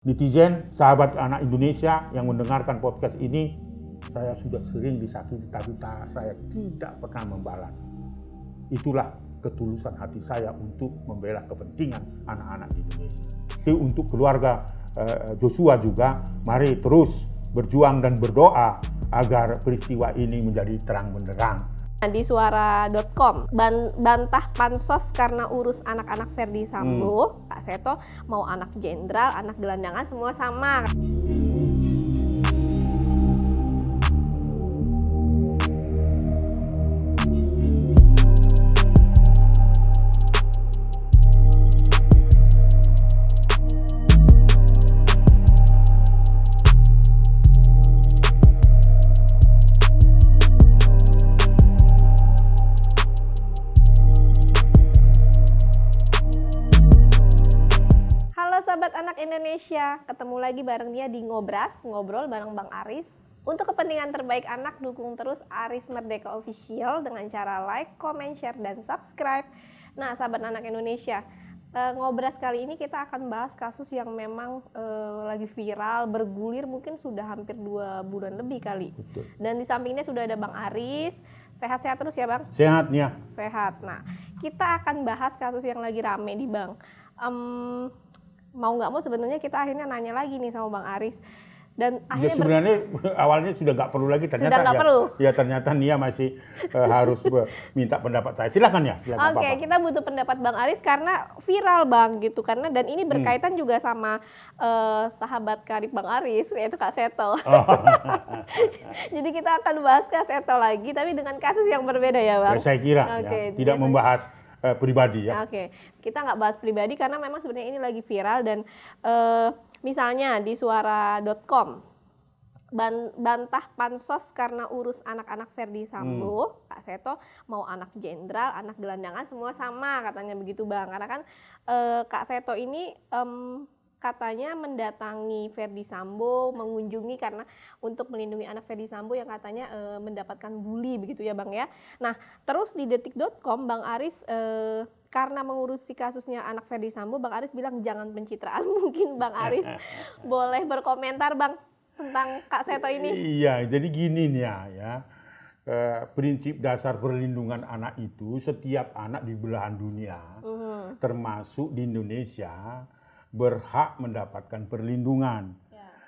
Netizen, sahabat anak Indonesia yang mendengarkan podcast ini, saya sudah sering disakiti tapi saya tidak pernah membalas. Itulah ketulusan hati saya untuk membela kepentingan anak-anak Indonesia. Jadi untuk keluarga Joshua juga, mari terus berjuang dan berdoa agar peristiwa ini menjadi terang benderang. Di suara.com bantah pansos karena urus anak-anak Ferdi Sambo. Kak Seto mau anak jenderal, anak gelandangan semua sama. Sahabat anak Indonesia, ketemu lagi bareng dia di Ngobras, ngobrol bareng Bang Aris. Untuk kepentingan terbaik anak, dukung terus Aris Merdeka Official dengan cara like, comment, share, dan subscribe. Nah, sahabat anak Indonesia, Ngobras kali ini kita akan bahas kasus yang memang lagi viral, bergulir mungkin sudah hampir 2 bulan lebih kali. Betul. Dan di sampingnya sudah ada Bang Aris. Sehat-sehat terus ya Bang? Sehat nih ya. Sehat. Nah, kita akan bahas kasus yang lagi rame nih Bang. Mau nggak mau sebenarnya kita akhirnya nanya lagi nih sama Bang Aris, dan akhirnya sebenarnya awalnya sudah nggak perlu lagi, ternyata sudah nggak perlu. Ya ternyata Nia masih harus minta pendapat saya. Silakan ya, silakan. Oke, kita butuh pendapat Bang Aris karena viral Bang gitu, karena dan ini berkaitan juga sama sahabat karib Bang Aris, yaitu Kak Seto. Jadi kita akan bahas Kak Seto lagi, tapi dengan kasus yang berbeda ya Bang. Ya, saya kira ya, tidak membahas pribadi ya. Oke, kita nggak bahas pribadi karena memang sebenarnya ini lagi viral dan misalnya di suara.com bantah pansos karena urus anak-anak Ferdi Sambo. Kak Seto mau anak jenderal, anak gelandangan semua sama katanya begitu Bang. Karena kan Kak Seto ini katanya mendatangi Ferdi Sambo, mengunjungi karena untuk melindungi anak Ferdi Sambo yang katanya mendapatkan bully begitu ya Bang ya. Nah, terus di detik.com Bang Aris karena mengurusi kasusnya anak Ferdi Sambo, Bang Aris bilang jangan pencitraan. Mungkin Bang Aris boleh berkomentar Bang tentang Kak Seto ini. Iya, jadi gini nih ya. Prinsip dasar perlindungan anak itu setiap anak di belahan dunia, termasuk di Indonesia, berhak mendapatkan perlindungan.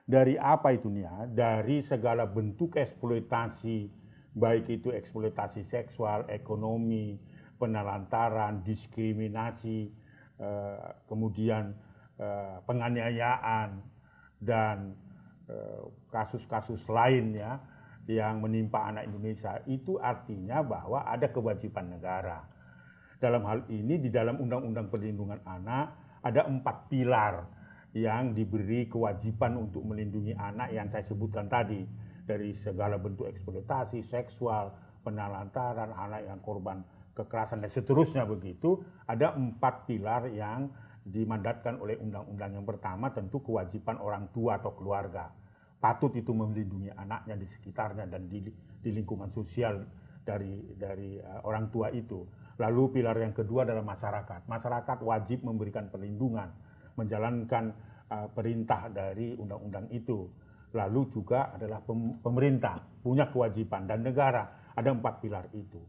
Dari apa itu nih ya? Dari segala bentuk eksploitasi, baik itu eksploitasi seksual, ekonomi, penelantaran, diskriminasi, kemudian penganiayaan, dan kasus-kasus lain ya yang menimpa anak Indonesia. Itu artinya bahwa ada kewajiban negara. Dalam hal ini di dalam Undang-Undang Perlindungan Anak ada 4 pilar yang diberi kewajiban untuk melindungi anak yang saya sebutkan tadi. Dari segala bentuk eksploitasi seksual, penelantaran, anak yang korban kekerasan, dan seterusnya begitu. Ada 4 pilar yang dimandatkan oleh undang-undang. Yang pertama tentu kewajiban orang tua atau keluarga. Patut itu melindungi anaknya di sekitarnya dan di lingkungan sosial dari orang tua itu. Lalu pilar yang kedua adalah masyarakat. Masyarakat wajib memberikan perlindungan, menjalankan perintah dari undang-undang itu. Lalu juga adalah pemerintah punya kewajiban, dan negara. Ada 4 pilar itu.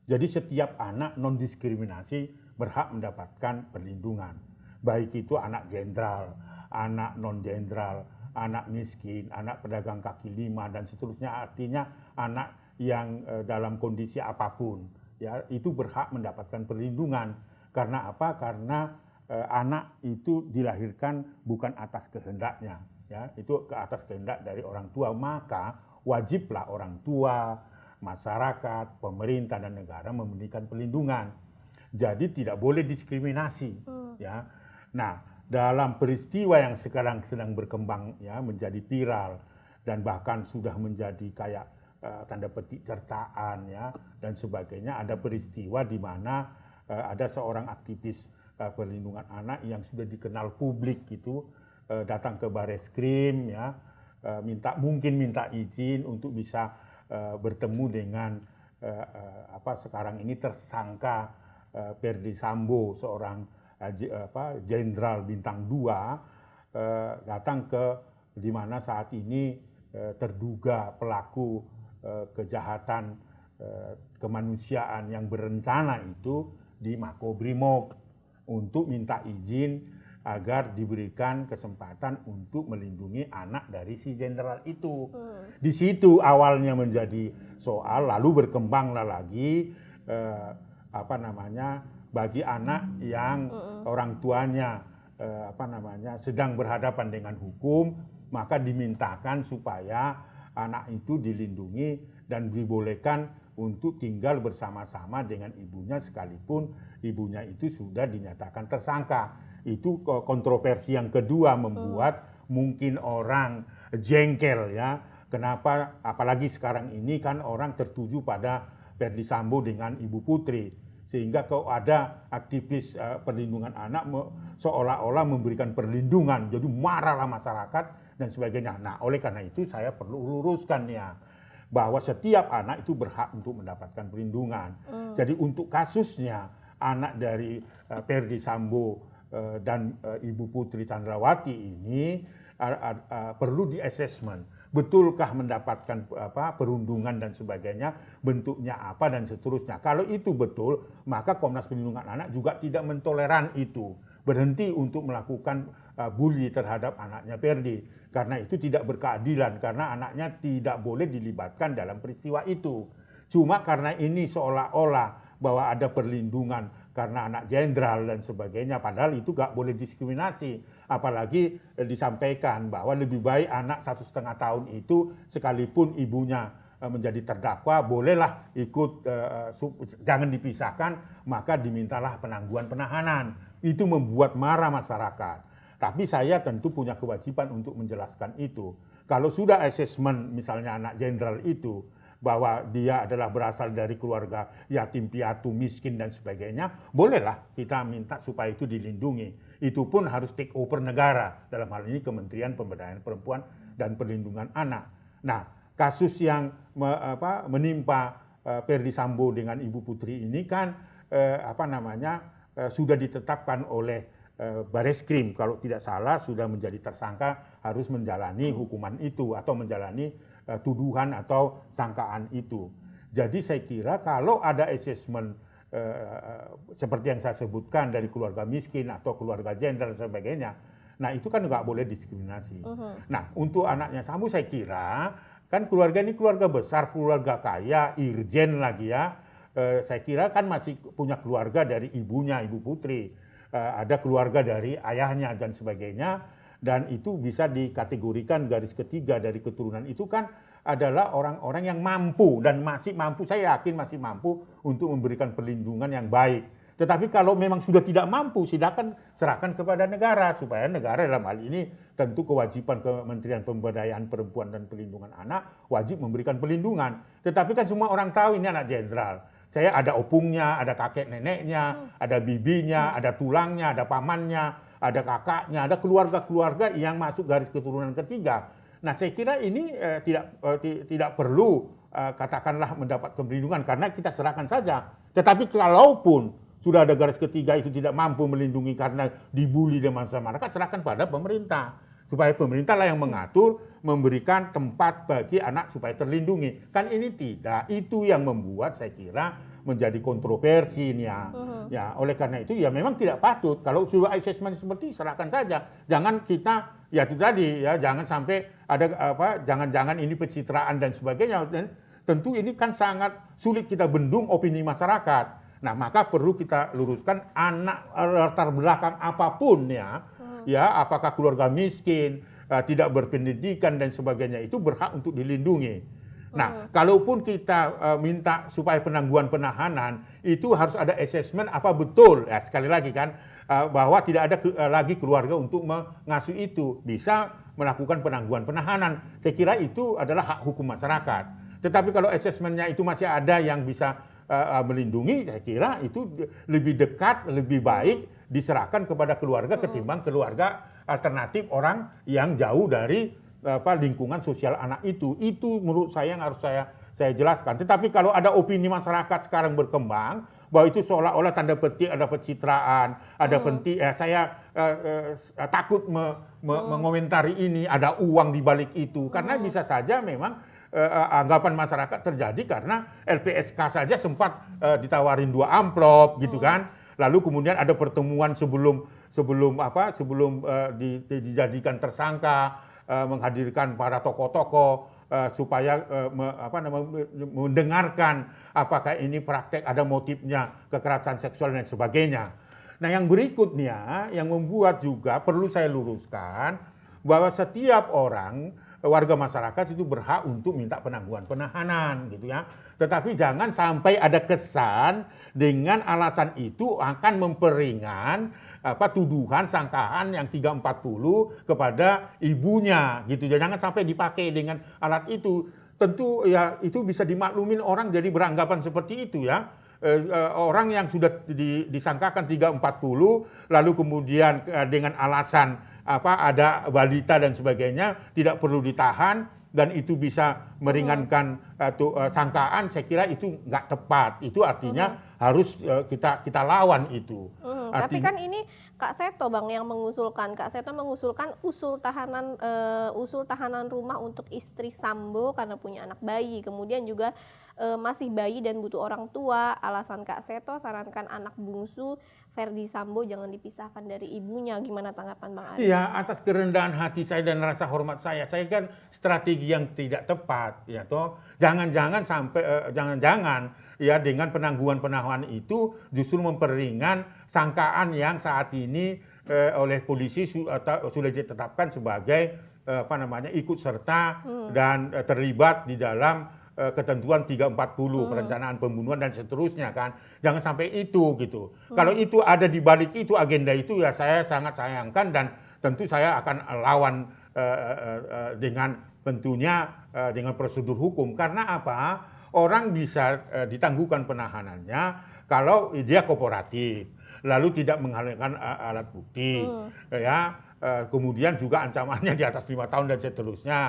Jadi setiap anak non diskriminasi berhak mendapatkan perlindungan. Baik itu anak jenderal, anak non jenderal, anak miskin, anak pedagang kaki lima, dan seterusnya. Artinya anak yang dalam kondisi apapun ya itu berhak mendapatkan perlindungan. Karena apa? Karena anak itu dilahirkan bukan atas kehendaknya ya, itu ke atas kehendak dari orang tua. Maka wajiblah orang tua, masyarakat, pemerintah, dan negara memberikan perlindungan. Jadi tidak boleh diskriminasi ya. Nah, dalam peristiwa yang sekarang sedang berkembang ya, menjadi viral dan bahkan sudah menjadi kayak tanda petik cercaan ya dan sebagainya, ada peristiwa di mana ada seorang aktivis perlindungan anak yang sudah dikenal publik gitu datang ke Bareskrim ya, minta izin untuk bisa bertemu dengan sekarang ini tersangka Ferdi Sambo, seorang jenderal bintang 2 datang ke di mana saat ini terduga pelaku kejahatan kemanusiaan yang berencana itu di Makobrimob untuk minta izin agar diberikan kesempatan untuk melindungi anak dari si jenderal itu. Di situ awalnya menjadi soal, lalu berkembanglah lagi bagi anak yang orang tuanya sedang berhadapan dengan hukum, maka dimintakan supaya anak itu dilindungi dan dibolehkan untuk tinggal bersama-sama dengan ibunya sekalipun ibunya itu sudah dinyatakan tersangka. Itu kontroversi yang kedua membuat mungkin orang jengkel ya. Kenapa apalagi sekarang ini kan orang tertuju pada Ferdy Sambo dengan Ibu Putri. Sehingga kalau ada aktivis perlindungan anak seolah-olah memberikan perlindungan, jadi marahlah masyarakat dan sebagainya. Nah, oleh karena itu saya perlu luruskan ya, bahwa setiap anak itu berhak untuk mendapatkan perlindungan. Jadi untuk kasusnya anak dari Ferdy Sambo dan Ibu Putri Chandrawati ini perlu di-assessment. Betulkah mendapatkan perundungan dan sebagainya, bentuknya apa dan seterusnya. Kalau itu betul, maka Komnas Perlindungan Anak juga tidak mentoleran itu. Berhenti untuk melakukan bully terhadap anaknya Ferdy. Karena itu tidak berkeadilan, karena anaknya tidak boleh dilibatkan dalam peristiwa itu. Cuma karena ini seolah-olah bahwa ada perlindungan karena anak jenderal dan sebagainya, padahal itu gak boleh diskriminasi. Apalagi disampaikan bahwa lebih baik anak 1,5 tahun itu sekalipun ibunya menjadi terdakwa, bolehlah ikut, jangan dipisahkan, maka dimintalah penangguhan penahanan. Itu membuat marah masyarakat. Tapi saya tentu punya kewajiban untuk menjelaskan itu. Kalau sudah asesmen misalnya anak jenderal itu, bahwa dia adalah berasal dari keluarga yatim piatu, miskin dan sebagainya, bolehlah kita minta supaya itu dilindungi. Itu pun harus take over negara, dalam hal ini Kementerian Pemberdayaan Perempuan dan Perlindungan Anak. Nah, kasus yang menimpa Ferdy Sambo dengan Ibu Putri ini kan sudah ditetapkan oleh Bareskrim, kalau tidak salah sudah menjadi tersangka, harus menjalani hukuman itu atau menjalani tuduhan atau sangkaan itu. Jadi saya kira kalau ada assessment seperti yang saya sebutkan dari keluarga miskin atau keluarga jenderal dan sebagainya, nah itu kan nggak boleh diskriminasi. Nah untuk anaknya Sambo saya kira kan keluarga ini keluarga besar, keluarga kaya, irjen lagi ya. Saya kira kan masih punya keluarga dari ibunya, Ibu Putri. Ada keluarga dari ayahnya dan sebagainya. Dan itu bisa dikategorikan garis ketiga dari keturunan itu kan adalah orang-orang yang mampu dan masih mampu, saya yakin masih mampu untuk memberikan perlindungan yang baik. Tetapi kalau memang sudah tidak mampu, silakan serahkan kepada negara, supaya negara dalam hal ini tentu kewajiban Kementerian Pemberdayaan Perempuan dan Perlindungan Anak wajib memberikan perlindungan. Tetapi kan semua orang tahu ini anak jenderal. Saya ada opungnya, ada kakek neneknya, ada bibinya, ada tulangnya, ada pamannya, ada kakaknya, ada keluarga-keluarga yang masuk garis keturunan ketiga. Nah, saya kira ini tidak perlu katakanlah mendapat perlindungan karena kita serahkan saja. Tetapi kalaupun sudah ada garis ketiga itu tidak mampu melindungi karena dibully di masyarakat, serahkan pada pemerintah. Supaya pemerintah lah yang mengatur, memberikan tempat bagi anak supaya terlindungi. Kan ini tidak. Itu yang membuat saya kira menjadi kontroversi nih ya. Ya, oleh karena itu ya memang tidak patut. Kalau sudah assessment seperti serahkan saja. Jangan kita ya itu tadi ya, jangan sampai ada jangan-jangan ini pencitraan dan sebagainya. Dan tentu ini kan sangat sulit kita bendung opini masyarakat. Nah, maka perlu kita luruskan anak latar belakang apapun ya. Ya, apakah keluarga miskin, tidak berpendidikan dan sebagainya itu berhak untuk dilindungi. Nah, kalaupun kita minta supaya penangguhan penahanan itu harus ada assessment apa betul ya sekali lagi kan bahwa tidak ada lagi keluarga untuk mengasuh itu, bisa melakukan penangguhan penahanan. Saya kira itu adalah hak hukum masyarakat. Tetapi kalau assessmentnya itu masih ada yang bisa melindungi, saya kira itu lebih dekat, lebih baik diserahkan kepada keluarga ketimbang keluarga alternatif orang yang jauh dari lingkungan sosial anak itu. Itu menurut saya yang harus saya jelaskan. Tetapi kalau ada opini masyarakat sekarang berkembang bahwa itu seolah-olah tanda petik ada pencitraan, ada saya takut mengomentari ini, ada uang di balik itu. Karena bisa saja memang anggapan masyarakat terjadi karena LPSK saja sempat ditawarin 2 amplop gitu kan. Lalu kemudian ada pertemuan sebelum dijadikan tersangka, menghadirkan para tokoh-tokoh supaya mendengarkan apakah ini praktek ada motifnya kekerasan seksual dan sebagainya. Nah, yang berikutnya yang membuat juga perlu saya luruskan bahwa setiap orang warga masyarakat itu berhak untuk minta penangguhan penahanan gitu ya. Tetapi jangan sampai ada kesan dengan alasan itu akan memperingan tuduhan sangkaan yang 340 kepada ibunya gitu. Jangan sampai dipakai dengan alat itu. Tentu ya itu bisa dimaklumin orang jadi beranggapan seperti itu ya. Orang yang sudah disangkakan 340 lalu kemudian dengan alasan ada balita dan sebagainya tidak perlu ditahan dan itu bisa meringankan sangkaan, saya kira itu nggak tepat. Itu artinya harus kita lawan itu. Tapi kan ini Kak Seto Bang yang mengusulkan. Kak Seto mengusulkan usul tahanan rumah untuk istri Sambo karena punya anak bayi. Kemudian juga masih bayi dan butuh orang tua. Alasan Kak Seto sarankan anak bungsu Ferdi Sambo jangan dipisahkan dari ibunya. Gimana tanggapan Bang Arief? Iya, atas kerendahan hati saya dan rasa hormat saya kan strategi yang tidak tepat ya toh. Jangan-jangan ya dengan penangguhan penahanan itu justru memperingan sangkaan yang saat ini oleh polisi sudah ditetapkan sebagai ikut serta dan terlibat di dalam ketentuan 340 perencanaan pembunuhan dan seterusnya kan. Jangan sampai itu gitu. Kalau itu ada di balik itu agenda itu ya saya sangat sayangkan dan tentu saya akan lawan dengan tentunya dengan prosedur hukum. Karena apa? Orang bisa ditangguhkan penahanannya kalau dia kooperatif, lalu tidak menghalalkan alat bukti, kemudian juga ancamannya di atas 5 tahun dan seterusnya,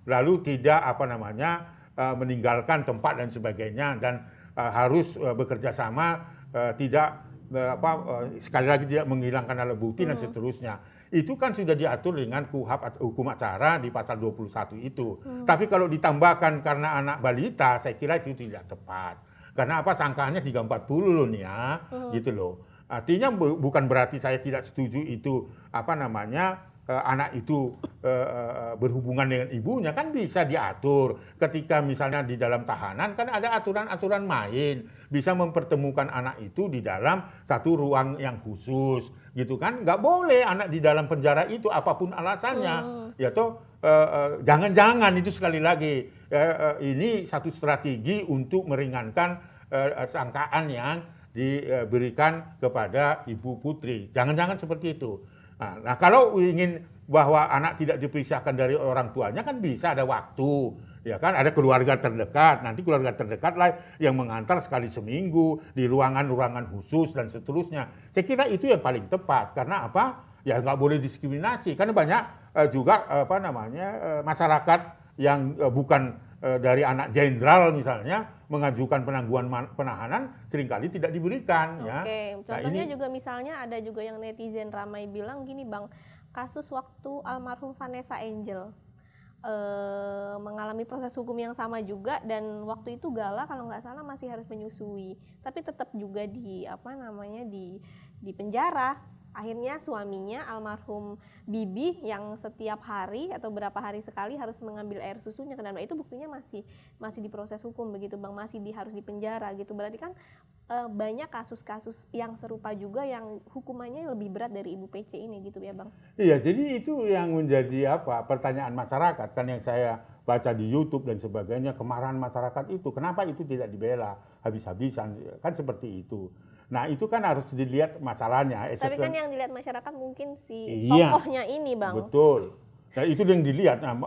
lalu tidak meninggalkan tempat dan sebagainya dan harus bekerja sama, tidak sekali lagi tidak menghilangkan alat bukti dan seterusnya. Itu kan sudah diatur dengan KUHP hukum acara di pasal 21 itu. Tapi kalau ditambahkan karena anak balita, saya kira itu tidak tepat. Karena sangkaannya 340 loh nih ya, gitu loh. Artinya bukan berarti saya tidak setuju itu anak itu berhubungan dengan ibunya, kan bisa diatur. Ketika misalnya di dalam tahanan kan ada aturan-aturan main, bisa mempertemukan anak itu di dalam satu ruang yang khusus gitu kan. Nggak boleh anak di dalam penjara itu apapun alasannya. Ya toh jangan-jangan itu sekali lagi ini satu strategi untuk meringankan sangkaan yang diberikan kepada Ibu Putri. Jangan-jangan seperti itu. Nah, kalau ingin bahwa anak tidak dipisahkan dari orang tuanya kan bisa ada waktu, ya kan, ada keluarga terdekat. Nanti keluarga terdekat lah yang mengantar sekali seminggu di ruangan-ruangan khusus dan seterusnya. Saya kira itu yang paling tepat karena ya nggak boleh diskriminasi. Karena banyak juga masyarakat yang bukan dari anak jenderal misalnya mengajukan penangguhan penahanan seringkali tidak diberikan. Oke, contohnya juga misalnya ada juga yang netizen ramai bilang gini Bang, kasus waktu almarhum Vanessa Angel mengalami proses hukum yang sama juga dan waktu itu Gala kalau nggak salah masih harus menyusui, tapi tetap juga di penjara. Akhirnya suaminya almarhum Bibi yang setiap hari atau berapa hari sekali harus mengambil air susunya ke dalam itu buktinya masih diproses hukum begitu Bang, harus dipenjara gitu. Berarti kan banyak kasus-kasus yang serupa juga yang hukumannya lebih berat dari Ibu PC ini gitu ya Bang. Iya, jadi itu yang menjadi pertanyaan masyarakat kan yang saya baca di YouTube dan sebagainya, kemarahan masyarakat itu kenapa itu tidak dibela habis-habisan kan seperti itu. Nah itu kan harus dilihat masalahnya. Tapi kan yang dilihat masyarakat mungkin si tokohnya ini Bang. Betul. Nah itu yang dilihat. Nah,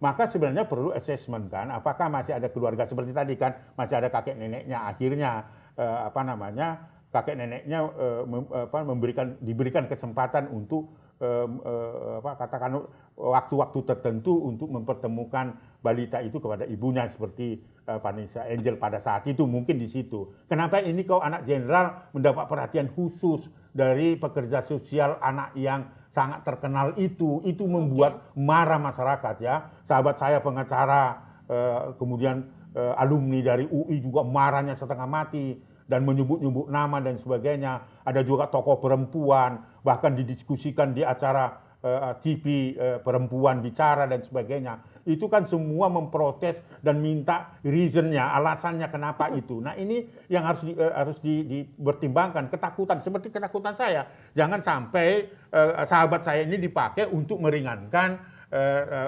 maka sebenarnya perlu assessment kan. Apakah masih ada keluarga seperti tadi kan masih ada kakek neneknya. Akhirnya kakek neneknya diberikan kesempatan untuk katakan waktu-waktu tertentu untuk mempertemukan balita itu kepada ibunya seperti Vanessa Angel pada saat itu, mungkin di situ. Kenapa ini kok anak jenderal mendapat perhatian khusus dari pekerja sosial anak yang sangat terkenal itu membuat marah masyarakat ya. Sahabat saya pengacara, kemudian alumni dari UI juga marahnya setengah mati dan menyebut-nyebut nama dan sebagainya. Ada juga tokoh perempuan, bahkan didiskusikan di acara TV perempuan bicara dan sebagainya. Itu kan semua memprotes dan minta reasonnya, alasannya kenapa itu. Nah ini yang harus dipertimbangkan, ketakutan seperti ketakutan saya. Jangan sampai sahabat saya ini dipakai untuk meringankan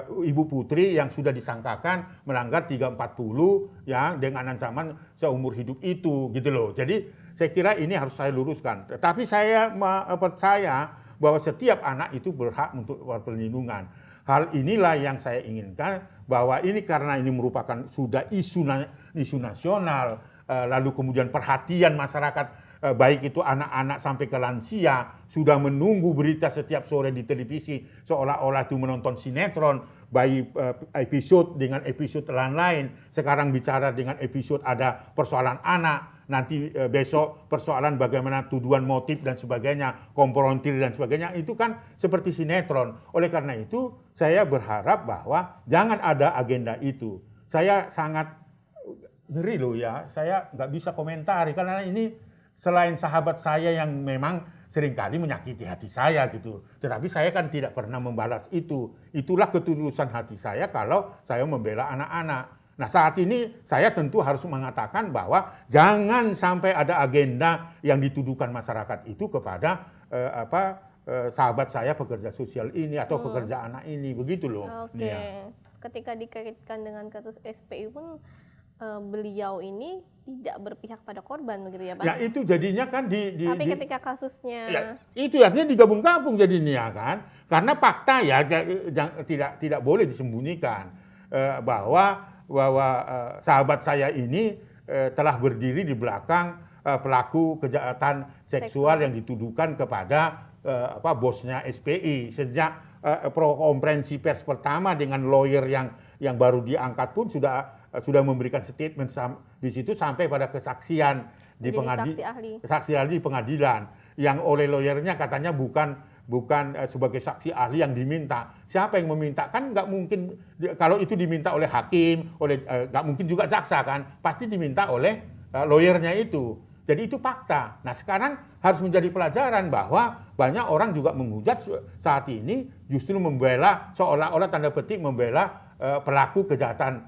Ibu Putri yang sudah disangkakan melanggar 340 yang dengan ancaman seumur hidup itu gitu loh. Jadi saya kira ini harus saya luruskan. Tetapi saya percaya bahwa setiap anak itu berhak untuk perlindungan. Hal inilah yang saya inginkan, bahwa ini karena ini merupakan sudah isu nasional, lalu kemudian perhatian masyarakat baik itu anak-anak sampai ke lansia sudah menunggu berita setiap sore di televisi seolah-olah itu menonton sinetron, baik episode dengan episode lain-lain. Sekarang bicara dengan episode ada persoalan anak, nanti besok persoalan bagaimana tuduhan motif dan sebagainya, komprontir dan sebagainya, itu kan seperti sinetron. Oleh karena itu saya berharap bahwa jangan ada agenda itu. Saya sangat ngeri loh ya, saya nggak bisa komentari karena ini selain sahabat saya yang memang seringkali menyakiti hati saya gitu. Tetapi saya kan tidak pernah membalas itu. Itulah ketulusan hati saya kalau saya membela anak-anak. Nah saat ini saya tentu harus mengatakan bahwa jangan sampai ada agenda yang dituduhkan masyarakat itu kepada sahabat saya pekerja sosial ini atau pekerja anak ini. Begitu loh. Oke. Ketika dikaitkan dengan kasus SPI pun beliau ini tidak berpihak pada korban begitu ya Pak? Ya itu jadinya kan Tapi ketika kasusnya ya, itu artinya digabung-gabung jadinya kan, karena fakta ya tidak boleh disembunyikan bahwa sahabat saya ini telah berdiri di belakang pelaku kejahatan seksual yang dituduhkan kepada bosnya SPI. Sejak konferensi pers pertama dengan lawyer yang baru diangkat pun sudah memberikan statement di situ sampai pada kesaksian di saksi ahli di pengadilan yang oleh lawyernya katanya bukan sebagai saksi ahli yang diminta. Siapa yang meminta? Kan nggak mungkin kalau itu diminta oleh hakim, nggak mungkin juga jaksa kan, pasti diminta oleh lawyernya itu. Jadi itu fakta. Nah sekarang harus menjadi pelajaran bahwa banyak orang juga menghujat saat ini justru membela seolah-olah tanda petik membela pelaku kejahatan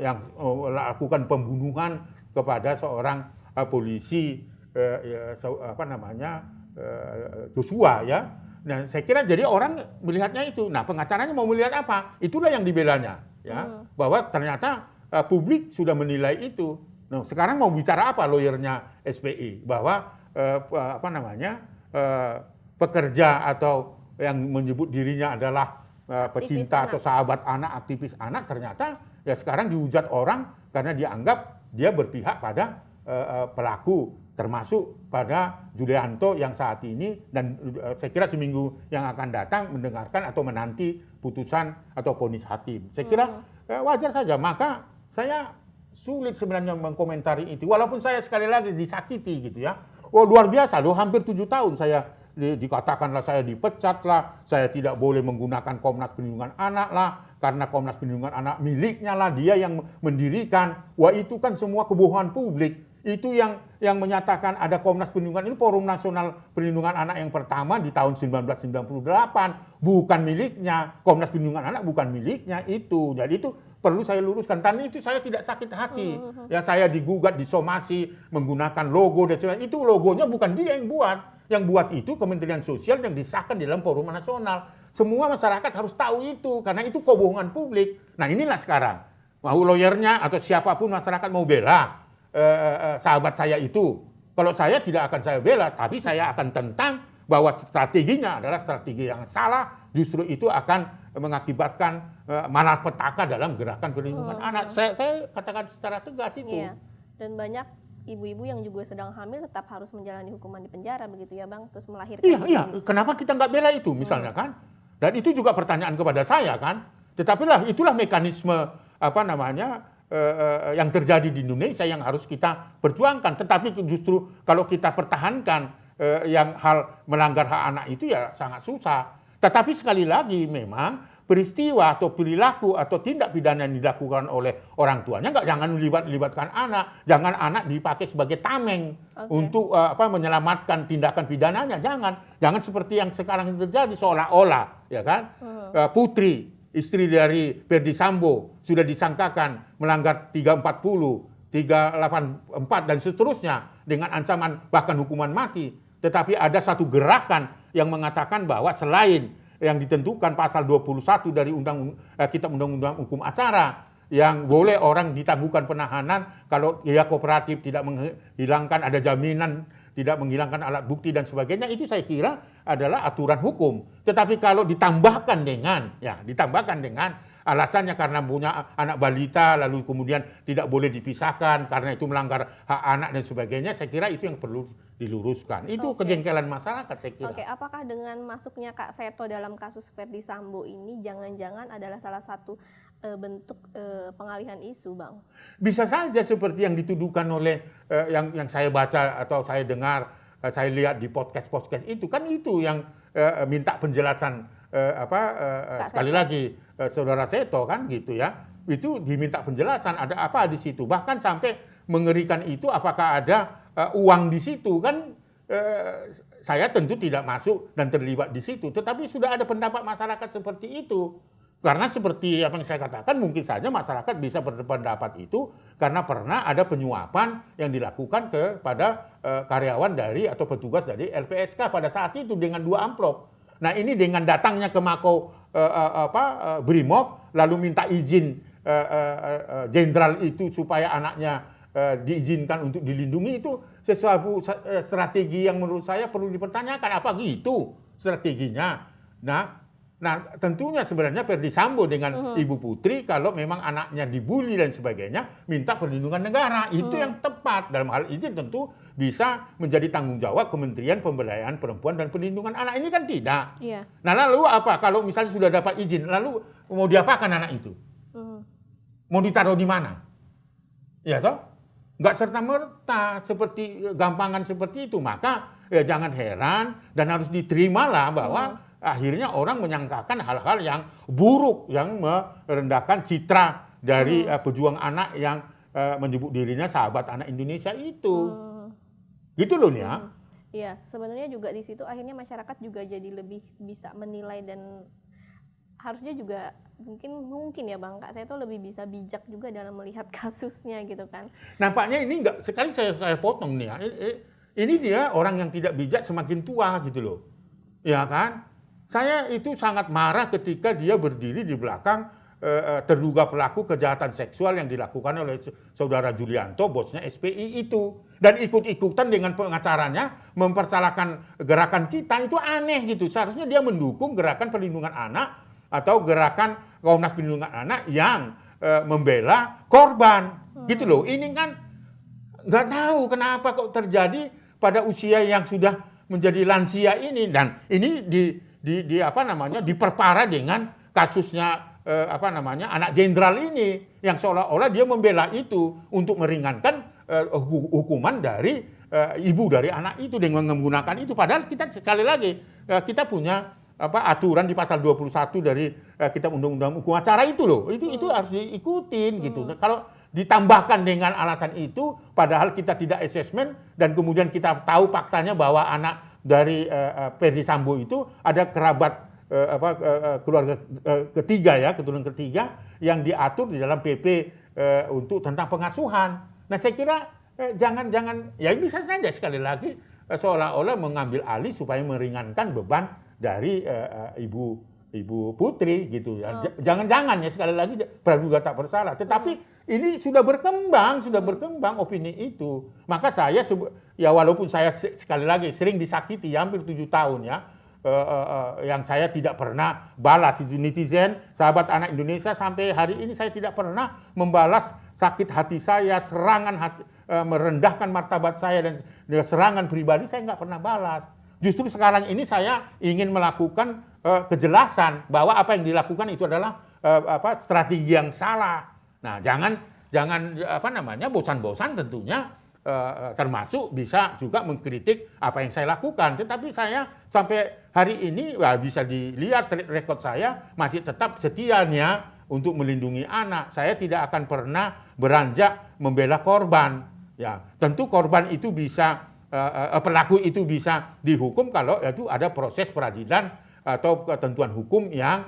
yang melakukan pembunuhan kepada seorang polisi Joshua ya. Nah, saya kira jadi orang melihatnya itu. Nah, pengacaranya mau melihat apa? Itulah yang dibelanya ya. Bahwa ternyata publik sudah menilai itu. Nah, sekarang mau bicara apa lawyernya SPI? Bahwa pekerja atau yang menyebut dirinya adalah pecinta atau sahabat anak, aktivis anak, ternyata ya sekarang dihujat orang karena dianggap dia berpihak pada pelaku, termasuk pada Julianto yang saat ini dan saya kira seminggu yang akan datang mendengarkan atau menanti putusan atau vonis hakim. Saya kira wajar saja. Maka saya sulit sebenarnya mengkomentari itu, walaupun saya sekali lagi disakiti gitu ya. Wah luar biasa loh, hampir 7 tahun saya dikatakanlah saya dipecat lah, saya tidak boleh menggunakan Komnas Perlindungan Anak lah, karena Komnas Perlindungan Anak miliknya lah, dia yang mendirikan. Wah itu kan semua kebohongan publik. Itu yang menyatakan ada Komnas Perlindungan ini Forum Nasional Perlindungan Anak yang pertama di tahun 1998, bukan miliknya. Komnas Perlindungan Anak bukan miliknya itu. Jadi itu perlu saya luruskan. Tadi itu saya tidak sakit hati. Ya saya digugat, disomasi menggunakan logo dan sebagainya. Itu logonya bukan dia yang buat. Yang buat itu Kementerian Sosial yang disahkan di dalam Forum Nasional. Semua masyarakat harus tahu itu karena itu kebohongan publik. Nah inilah sekarang mau lawyernya atau siapapun masyarakat mau bela sahabat saya itu. Kalau saya tidak akan saya bela, tapi saya akan tentang bahwa strateginya adalah strategi yang salah. Justru itu akan mengakibatkan malapetaka dalam gerakan perlindungan anak. Saya katakan secara tegas itu. Iya. Dan banyak ibu-ibu yang juga sedang hamil tetap harus menjalani hukuman di penjara begitu ya Bang, terus melahirkan. Iya, kenapa kita nggak bela itu misalnya kan? Dan itu juga pertanyaan kepada saya kan. Tetapi itulah mekanisme yang terjadi di Indonesia yang harus kita perjuangkan. Tetapi justru kalau kita pertahankan yang hal melanggar hak anak itu ya sangat susah. Tetapi sekali lagi memang peristiwa atau perilaku atau tindak pidana yang dilakukan oleh orang tuanya jangan libatkan anak, jangan anak dipakai sebagai tameng untuk menyelamatkan tindakan pidananya, jangan seperti yang sekarang terjadi seolah-olah ya kan Putri istri dari Ferdy Sambo sudah disangkakan melanggar 340, 384 dan seterusnya dengan ancaman bahkan hukuman mati. Tetapi ada satu gerakan yang mengatakan bahwa selain yang ditentukan pasal 21 dari Kitab Undang-Undang Hukum Acara yang boleh orang ditangguhkan penahanan kalau dia kooperatif, tidak menghilangkan, ada jaminan, tidak menghilangkan alat bukti dan sebagainya, itu saya kira adalah aturan hukum. Tetapi kalau ditambahkan dengan alasannya karena punya anak balita lalu kemudian tidak boleh dipisahkan karena itu melanggar hak anak dan sebagainya, saya kira itu yang perlu diluruskan. Itu kejengkelan masyarakat saya kira. Oke, apakah dengan masuknya Kak Seto dalam kasus Ferdy Sambo ini jangan-jangan adalah salah satu bentuk pengalihan isu, Bang? Bisa saja seperti yang dituduhkan oleh yang saya baca atau saya dengar, saya lihat di podcast itu kan itu yang minta penjelasan sekali lagi Saudara Seto kan gitu ya. Itu diminta penjelasan ada apa di situ. Bahkan sampai mengerikan itu apakah ada uang di situ kan saya tentu tidak masuk dan terlibat di situ. Tetapi sudah ada pendapat masyarakat seperti itu. Karena seperti apa yang saya katakan mungkin saja masyarakat bisa berpendapat itu karena pernah ada penyuapan yang dilakukan kepada karyawan dari atau petugas dari LPSK pada saat itu dengan 2 amplop. Nah ini dengan datangnya ke Mako Brimob lalu minta izin jenderal itu supaya anaknya diizinkan untuk dilindungi, itu sesuatu strategi yang menurut saya perlu dipertanyakan. Apa gitu strateginya? Nah tentunya sebenarnya Ferdy Sambo dengan Ibu Putri kalau memang anaknya dibully dan sebagainya minta perlindungan negara, itu yang tepat. Dalam hal ini tentu bisa menjadi tanggung jawab Kementerian Pemberdayaan Perempuan dan Perlindungan Anak, ini kan tidak. Iya. Nah lalu apa kalau misalnya sudah dapat izin lalu mau diapakan anak itu? Mau ditaruh di mana? Ya toh? Nggak serta-merta seperti gampangan seperti itu. Maka ya jangan heran dan harus diterimalah bahwa akhirnya orang menyangkakan hal-hal yang buruk yang merendahkan citra dari pejuang anak yang menyebut dirinya sahabat anak Indonesia itu. Gitu loh ya. Iya, sebenarnya juga di situ akhirnya masyarakat juga jadi lebih bisa menilai dan harusnya juga mungkin ya Bang, Kak Seto lebih bisa bijak juga dalam melihat kasusnya gitu kan. Nampaknya ini enggak, sekali saya potong nih ya. Ini dia orang yang tidak bijak semakin tua gitu loh. Ya kan? Saya itu sangat marah ketika dia berdiri di belakang terduga pelaku kejahatan seksual yang dilakukan oleh Saudara Julianto, bosnya SPI itu. Dan ikut-ikutan dengan pengacaranya mempersalahkan gerakan kita, itu aneh gitu. Seharusnya dia mendukung gerakan perlindungan anak atau gerakan Komnas Perlindungan Anak yang membela korban. Gitu loh. Ini kan nggak tahu kenapa kok terjadi pada usia yang sudah menjadi lansia ini. Dan ini diperparah dengan kasusnya anak jenderal ini yang seolah-olah dia membela itu untuk meringankan hukuman dari ibu dari anak itu dengan menggunakan itu. Padahal kita sekali lagi kita punya aturan di pasal 21 dari Kitab Undang-Undang Hukum Acara itu loh. Itu harus diikutin gitu. Kalau ditambahkan dengan alasan itu padahal kita tidak assessment dan kemudian kita tahu faktanya bahwa anak dari Ferdy Sambo itu ada kerabat keluarga ketiga ya, keturunan ketiga yang diatur di dalam PP untuk tentang pengasuhan. Nah, saya kira jangan ya bisa saja sekali lagi seolah-olah mengambil alih supaya meringankan beban dari Ibu Putri gitu ya. Jangan-jangan ya sekali lagi praduga tak bersalah. Tetapi ini sudah berkembang opini itu. Maka saya ya walaupun saya sekali lagi sering disakiti hampir 7 tahun ya. yang saya tidak pernah balas. Itu netizen, sahabat anak Indonesia, sampai hari ini saya tidak pernah membalas sakit hati saya, serangan hati, merendahkan martabat saya dan serangan pribadi, saya nggak pernah balas. Justru sekarang ini saya ingin melakukan kejelasan bahwa apa yang dilakukan itu adalah strategi yang salah. Nah, jangan bosan-bosan tentunya. Termasuk bisa juga mengkritik apa yang saya lakukan. Tetapi saya sampai hari ini bisa dilihat rekod saya masih tetap setianya untuk melindungi anak. Saya tidak akan pernah beranjak membela korban. Ya, tentu korban itu bisa pelaku itu bisa dihukum kalau itu ada proses peradilan atau ketentuan hukum yang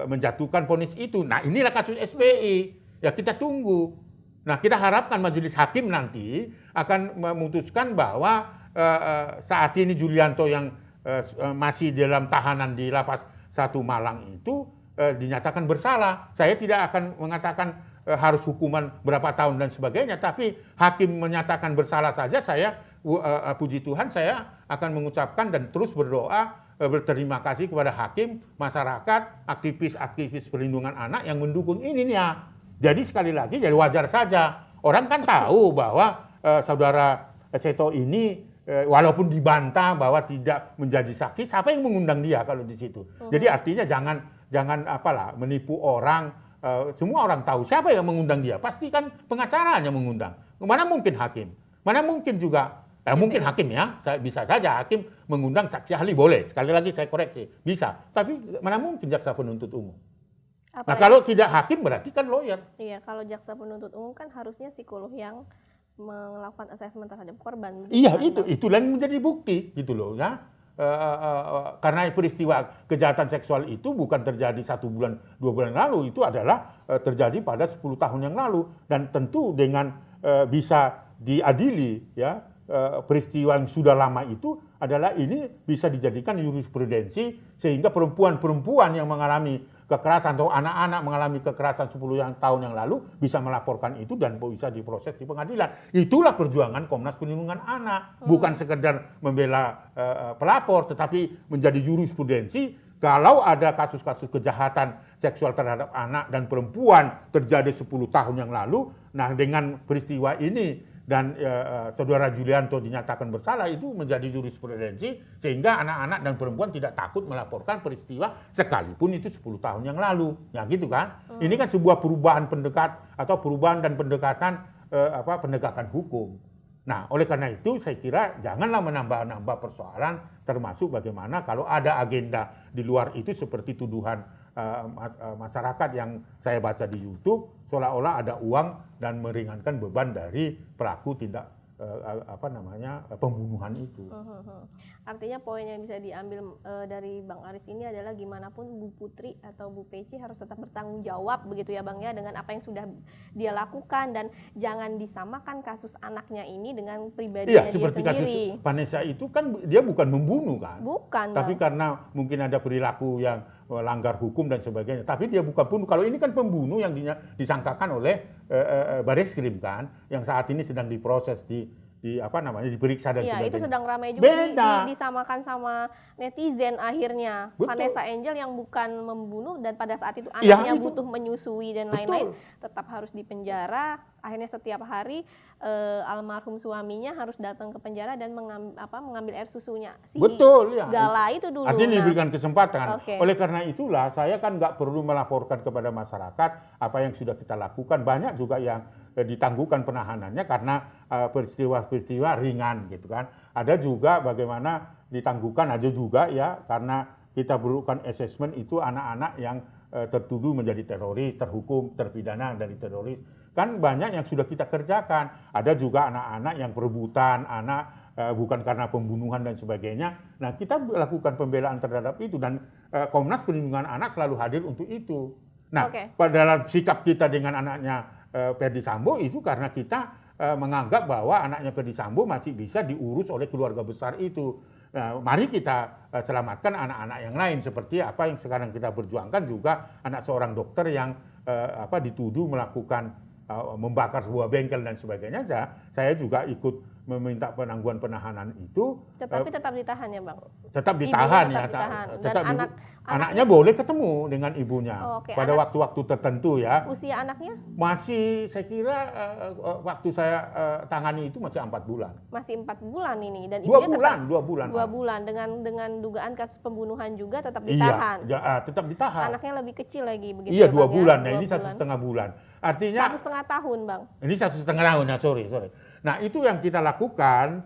menjatuhkan vonis itu. Nah, inilah kasus SPI. Ya, kita tunggu. Nah, kita harapkan majelis hakim nanti akan memutuskan bahwa saat ini Julianto yang masih dalam tahanan di Lapas 1 Malang itu dinyatakan bersalah. Saya tidak akan mengatakan harus hukuman berapa tahun dan sebagainya, tapi hakim menyatakan bersalah saja, saya puji Tuhan saya akan mengucapkan dan terus berdoa berterima kasih kepada hakim, masyarakat, aktivis-aktivis perlindungan anak yang mendukung ini ya. Jadi sekali lagi, jadi wajar saja. Orang kan tahu bahwa saudara Seto ini walaupun dibantah bahwa tidak menjadi saksi, siapa yang mengundang dia kalau di situ? Jadi artinya jangan menipu orang. Semua orang tahu siapa yang mengundang dia. Pasti kan pengacaranya mengundang. Mana mungkin hakim? Mana mungkin juga mungkin hakim ya, bisa saja hakim mengundang saksi ahli, boleh. Sekali lagi saya koreksi, bisa. Tapi mana mungkin jaksa penuntut umum? Nah, kalau tidak hakim berarti kan lawyer. Iya, kalau jaksa penuntut umum kan harusnya psikolog yang melakukan assessment terhadap korban. Iya, itulah yang menjadi bukti gitu loh ya. Karena peristiwa kejahatan seksual itu bukan terjadi 1 bulan 2 bulan lalu, itu adalah terjadi pada 10 tahun yang lalu, dan tentu dengan bisa diadili ya, peristiwa yang sudah lama itu adalah ini bisa dijadikan jurisprudensi sehingga perempuan-perempuan yang mengalami kekerasan atau anak-anak mengalami kekerasan 10 tahun yang lalu bisa melaporkan itu dan bisa diproses di pengadilan. Itulah perjuangan Komnas Perlindungan Anak, bukan sekedar membela pelapor, tetapi menjadi jurisprudensi. Kalau ada kasus-kasus kejahatan seksual terhadap anak dan perempuan terjadi 10 tahun yang lalu, nah dengan peristiwa ini dan saudara Julianto dinyatakan bersalah, itu menjadi jurisprudensi sehingga anak-anak dan perempuan tidak takut melaporkan peristiwa sekalipun itu 10 tahun yang lalu. Ya gitu kan. Ini kan sebuah perubahan pendekat atau perubahan dan pendekatan penegakan hukum. Nah, oleh karena itu saya kira janganlah menambah-nambah persoalan, termasuk bagaimana kalau ada agenda di luar itu seperti tuduhan masyarakat yang saya baca di YouTube, seolah-olah ada uang dan meringankan beban dari pelaku tindak pembunuhan itu. Artinya poin yang bisa diambil dari Bang Aris ini adalah gimana pun Bu Putri atau Bu Peci harus tetap bertanggung jawab begitu ya Bang ya, dengan apa yang sudah dia lakukan, dan jangan disamakan kasus anaknya ini dengan pribadinya dia sendiri. Iya, seperti kasus Vanessa itu kan dia bukan membunuh kan. Bukan. Tapi karena mungkin ada perilaku yang melanggar hukum dan sebagainya. Tapi dia bukan pembunuh. Kalau ini kan pembunuh yang disangkakan oleh Bareskrim kan, yang saat ini sedang diproses diperiksa dan sebagainya. Iya, itu sedang ramai juga disamakan sama netizen akhirnya. Betul. Vanessa Angel yang bukan membunuh dan pada saat itu anaknya butuh menyusui dan lain-lain, tetap harus dipenjara. Akhirnya setiap hari almarhum suaminya harus datang ke penjara dan mengambil air susunya si Gala itu dulu. Artinya diberikan kesempatan. Okay. Oleh karena itulah saya kan nggak perlu melaporkan kepada masyarakat apa yang sudah kita lakukan. Banyak juga yang ditangguhkan penahanannya karena peristiwa-peristiwa ringan gitu kan. Ada juga bagaimana ditangguhkan aja juga ya karena kita berikan assessment itu anak-anak yang tertuduh menjadi teroris, terhukum, terpidana dari teroris. Kan banyak yang sudah kita kerjakan. Ada juga anak-anak yang perebutan, bukan karena pembunuhan dan sebagainya. Nah, kita lakukan pembelaan terhadap itu dan Komnas Perlindungan Anak selalu hadir untuk itu. Nah, dalam sikap kita dengan anaknya Ferdy Sambo itu karena kita menganggap bahwa anaknya Ferdy Sambo masih bisa diurus oleh keluarga besar itu. Mari kita selamatkan anak-anak yang lain seperti apa yang sekarang kita perjuangkan juga anak seorang dokter yang dituduh melakukan membakar sebuah bengkel dan sebagainya. Saya juga ikut meminta penangguhan penahanan itu Tetapi tetap ditahan ya Bang? tetap Ibunya ditahan tetap ya, ditahan. Dan tetap anaknya anaknya boleh ketemu dengan ibunya Oh, oke. pada waktu-waktu tertentu ya. Usia anaknya Masih saya kira waktu saya tangani itu masih 4 bulan. masih 4 bulan ini dan 2 ibunya bulan, tetap 2 bulan. 2 bulan dengan dugaan kasus pembunuhan juga tetap Iya, ditahan. tetap ditahan. Anaknya lebih kecil lagi begitu Iya, ya, 2 Bang, ya? bulan. Nah, 2 ini 1,5 bulan. Artinya 1,5 tahun Bang. ini 1,5 tahun. Nah, sorry. Nah, itu yang kita lakukan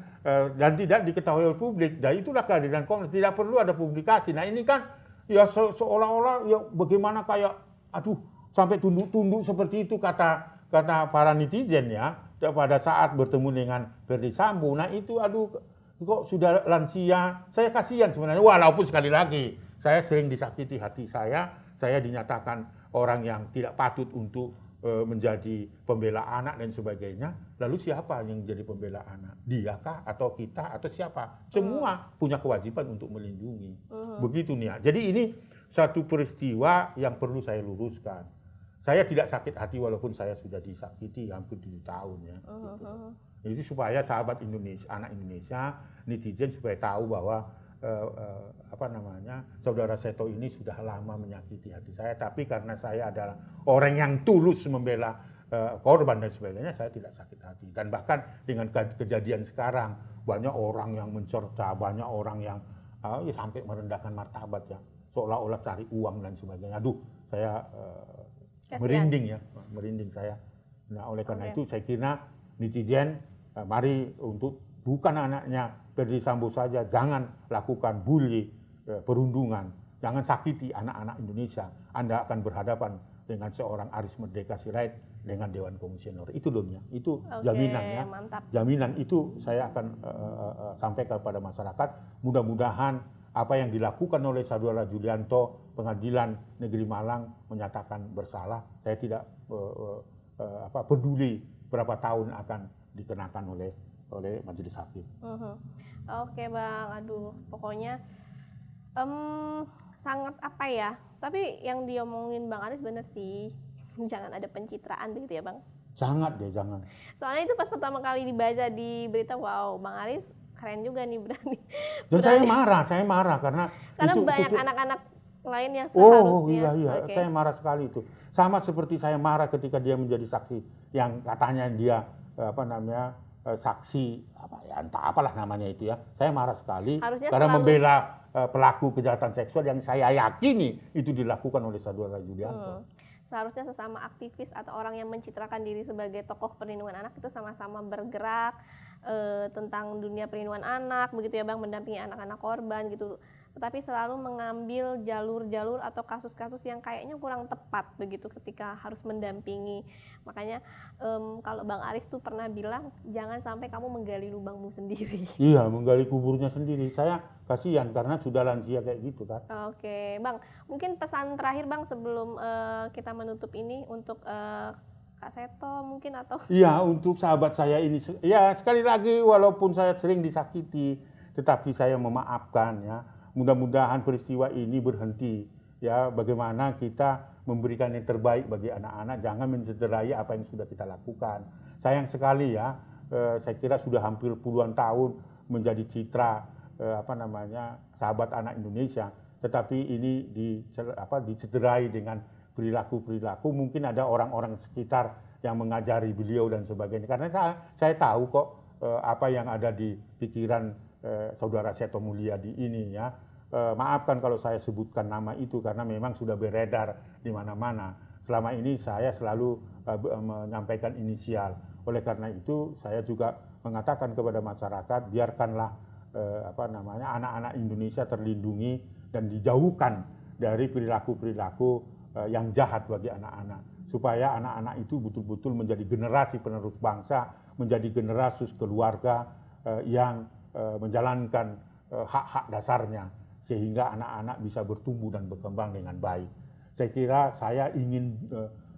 dan tidak diketahui oleh publik. Dan itulah kehadiran Komnas. Tidak perlu ada publikasi. Nah, ini kan ya seolah-olah ya bagaimana kayak aduh sampai tunduk-tunduk seperti itu kata para netizen ya pada saat bertemu dengan Ferdy Sambo. Nah, itu aduh kok sudah lansia. Saya kasihan sebenarnya walaupun sekali lagi saya sering disakiti hati saya dinyatakan orang yang tidak patut untuk menjadi pembela anak dan sebagainya. Lalu siapa yang jadi pembela anak? Dia kah atau kita atau siapa? Semua punya kewajiban untuk melindungi. Begitu nih. Jadi ini satu peristiwa yang perlu saya luruskan. Saya tidak sakit hati walaupun saya sudah disakiti hampir 7 tahun ya. Itu supaya sahabat Indonesia, anak Indonesia, netizen supaya tahu bahwa saudara Seto ini sudah lama menyakiti hati saya, tapi karena saya adalah orang yang tulus membela korban dan sebagainya, saya tidak sakit hati. Dan bahkan dengan kejadian sekarang banyak orang yang mencerca, banyak orang yang ya sampai merendahkan martabat ya, seolah-olah cari uang dan sebagainya. Aduh, saya merinding saya. Nah, oleh karena itu saya kira netizen mari untuk bukan anaknya Ferdy Sambo saja, jangan lakukan bully, perundungan, jangan sakiti anak-anak Indonesia. Anda akan berhadapan dengan seorang Aris Merdeka Sirait dengan Dewan Komisioner. Itu dunia, itu jaminan ya. Mantap. Jaminan itu saya akan sampaikan kepada masyarakat. Mudah-mudahan apa yang dilakukan oleh Saudara Julianto, Pengadilan Negeri Malang menyatakan bersalah. Saya tidak peduli berapa tahun akan dikenakan oleh majelis hakim. Oke Bang, aduh pokoknya sangat apa ya, tapi yang diomongin Bang Aris bener sih, jangan ada pencitraan begitu ya Bang? Jangan. Soalnya itu pas pertama kali dibaca di berita, wow Bang Aris keren juga nih berani. Dan saya marah karena itu, banyak anak-anak lain yang iya, seharusnya. Okay. Saya marah sekali itu. Sama seperti saya marah ketika dia menjadi saksi yang katanya dia saksi entah apalah namanya itu ya. Saya marah sekali karena membela pelaku kejahatan seksual yang saya yakini itu dilakukan oleh Saudara Julianto. Seharusnya sesama aktivis atau orang yang mencitrakan diri sebagai tokoh perlindungan anak itu sama-sama bergerak tentang dunia perlindungan anak begitu ya Bang, mendampingi anak-anak korban gitu. Tetapi selalu mengambil jalur-jalur atau kasus-kasus yang kayaknya kurang tepat begitu ketika harus mendampingi. Makanya kalau Bang Aris tuh pernah bilang jangan sampai kamu menggali lubangmu sendiri. Iya, menggali kuburnya sendiri. Saya kasihan karena sudah lansia kayak gitu kan. Oke, Bang. Mungkin pesan terakhir Bang sebelum kita menutup ini untuk Kak Seto mungkin atau? Iya, untuk sahabat saya ini ya sekali lagi walaupun saya sering disakiti tetapi saya memaafkan ya. Mudah-mudahan peristiwa ini berhenti ya, bagaimana kita memberikan yang terbaik bagi anak-anak, jangan mencederai apa yang sudah kita lakukan. Sayang sekali ya, saya kira sudah hampir puluhan tahun menjadi citra sahabat anak Indonesia, tetapi ini dicederai dengan perilaku-perilaku. Mungkin ada orang-orang sekitar yang mengajari beliau dan sebagainya. Karena saya tahu kok apa yang ada di pikiran Saudara Seto Mulyadi ini ya. Maafkan kalau saya sebutkan nama itu karena memang sudah beredar di mana-mana. Selama ini saya selalu menyampaikan inisial. Oleh karena itu saya juga mengatakan kepada masyarakat biarkanlah anak-anak Indonesia terlindungi dan dijauhkan dari perilaku-perilaku yang jahat bagi anak-anak. Supaya anak-anak itu betul-betul menjadi generasi penerus bangsa, menjadi generasi keluarga yang menjalankan hak-hak dasarnya sehingga anak-anak bisa bertumbuh dan berkembang dengan baik. Saya kira saya ingin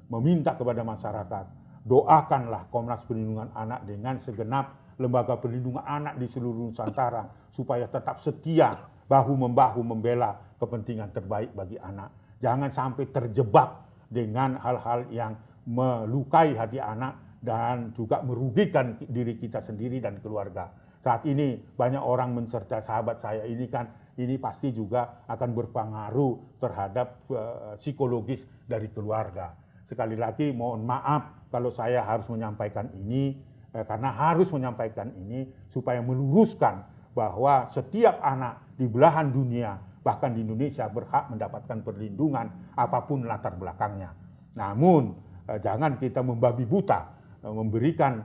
meminta kepada masyarakat, doakanlah Komnas Perlindungan Anak dengan segenap lembaga perlindungan anak di seluruh Nusantara supaya tetap setia bahu-membahu membela kepentingan terbaik bagi anak. Jangan sampai terjebak dengan hal-hal yang melukai hati anak dan juga merugikan diri kita sendiri dan keluarga. Saat ini banyak orang mencerca sahabat saya ini kan, ini pasti juga akan berpengaruh terhadap psikologis dari keluarga. Sekali lagi mohon maaf kalau saya harus menyampaikan ini, karena harus menyampaikan ini supaya meluruskan bahwa setiap anak di belahan dunia, bahkan di Indonesia, berhak mendapatkan perlindungan apapun latar belakangnya. Namun jangan kita membabi buta, memberikan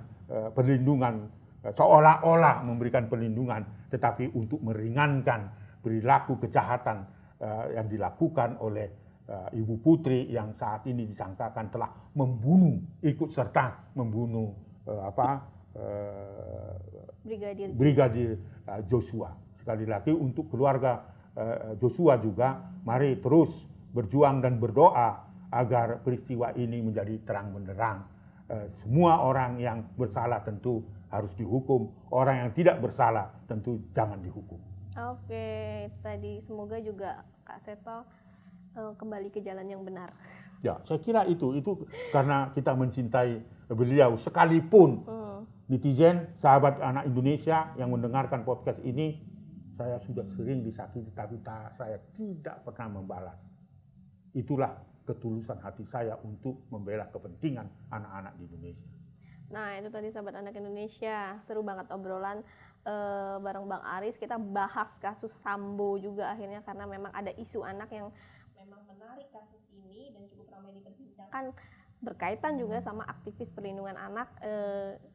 perlindungan seolah-olah memberikan perlindungan, tetapi untuk meringankan perilaku kejahatan yang dilakukan oleh Ibu Putri yang saat ini disangkakan telah membunuh, ikut serta membunuh Brigadir Joshua. Sekali lagi untuk keluarga Joshua juga, mari terus berjuang dan berdoa agar peristiwa ini menjadi terang benderang. Semua orang yang bersalah tentu harus dihukum, orang yang tidak bersalah tentu jangan dihukum. Oke, tadi semoga juga Kak Seto kembali ke jalan yang benar. Ya, saya kira itu karena kita mencintai beliau, sekalipun netizen, sahabat anak Indonesia yang mendengarkan podcast ini, saya sudah sering disakiti, tapi saya tidak pernah membalas. Itulah ketulusan hati saya untuk membela kepentingan anak-anak di Indonesia. Nah, itu tadi sahabat anak Indonesia, seru banget obrolan bareng Bang Aris. Kita bahas kasus Sambo juga akhirnya, karena memang ada isu anak yang memang menarik kasus ini dan cukup ramai diperbincangkan, berkaitan juga sama aktivis perlindungan anak,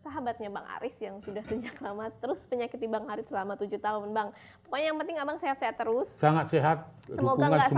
sahabatnya Bang Aris yang sudah sejak lama terus menyakiti Bang Aris selama 7 tahun, Bang. Pokoknya yang penting Abang sehat-sehat terus. Sangat sehat. Semoga nggak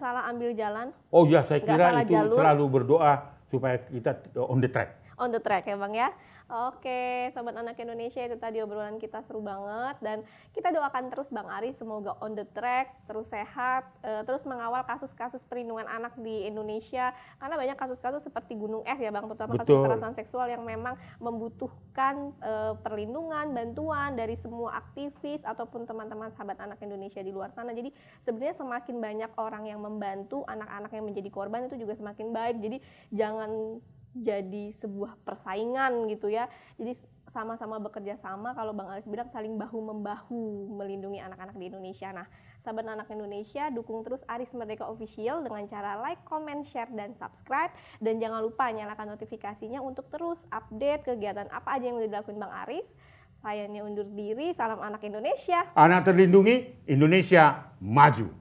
salah ambil jalan. Oh ya, saya kira itu jalur. Selalu berdoa supaya kita on the track. On the track ya Bang ya. Oke, Sobat Anak Indonesia, itu tadi obrolan kita seru banget, dan kita doakan terus Bang Aris semoga on the track, terus sehat, terus mengawal kasus-kasus perlindungan anak di Indonesia, karena banyak kasus-kasus seperti gunung es ya Bang, terutama kasus kekerasan seksual yang memang membutuhkan perlindungan, bantuan dari semua aktivis ataupun teman-teman sahabat anak Indonesia di luar sana. Jadi sebenarnya semakin banyak orang yang membantu anak-anak yang menjadi korban, itu juga semakin baik. Jadi jangan jadi sebuah persaingan gitu ya. Jadi sama-sama bekerja sama, kalau Bang Aris bilang saling bahu-membahu melindungi anak-anak di Indonesia. Nah, sahabat anak Indonesia, dukung terus Aris Merdeka Official dengan cara like, comment, share, dan subscribe. Dan jangan lupa nyalakan notifikasinya untuk terus update kegiatan apa aja yang udah dilakuin Bang Aris. Saya undur diri, salam anak Indonesia. Anak terlindungi, Indonesia maju.